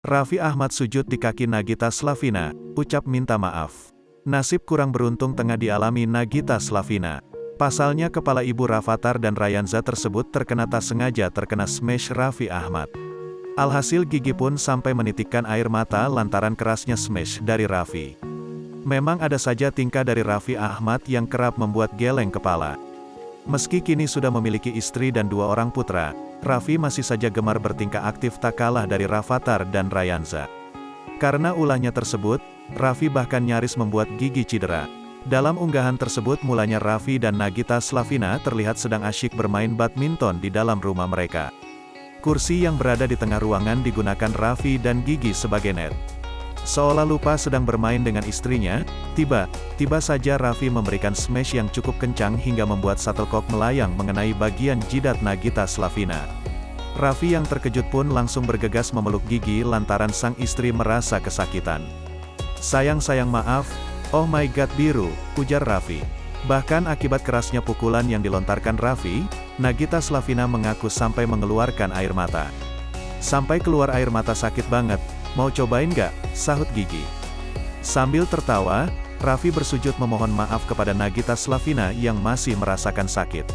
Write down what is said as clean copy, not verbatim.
Raffi Ahmad sujud di kaki Nagita Slavina, ucap minta maaf. Nasib kurang beruntung tengah dialami Nagita Slavina. Pasalnya kepala ibu Rafattar dan Rayanza tersebut terkena tak sengaja terkena smash Raffi Ahmad. Alhasil Gigi pun sampai menitikkan air mata lantaran kerasnya smash dari Raffi. Memang ada saja tingkah dari Raffi Ahmad yang kerap membuat geleng kepala. Meski kini sudah memiliki istri dan 2 orang putra, Raffi masih saja gemar bertingkah aktif tak kalah dari Rafattar dan Rayanza. Karena ulahnya tersebut, Raffi bahkan nyaris membuat Gigi cedera. Dalam unggahan tersebut mulanya Raffi dan Nagita Slavina terlihat sedang asyik bermain badminton di dalam rumah mereka. Kursi yang berada di tengah ruangan digunakan Raffi dan Gigi sebagai net. Seolah lupa sedang bermain dengan istrinya, tiba saja Raffi memberikan smash yang cukup kencang hingga membuat shuttlecock melayang mengenai bagian jidat Nagita Slavina. Raffi yang terkejut pun langsung bergegas memeluk Gigi lantaran sang istri merasa kesakitan. Sayang maaf, oh my god biru, ujar Raffi. Bahkan akibat kerasnya pukulan yang dilontarkan Raffi, Nagita Slavina mengaku sampai mengeluarkan air mata. Sampai keluar air mata sakit banget. Mau cobain nggak? Sahut Gigi. Sambil tertawa, Raffi bersujud memohon maaf kepada Nagita Slavina yang masih merasakan sakit.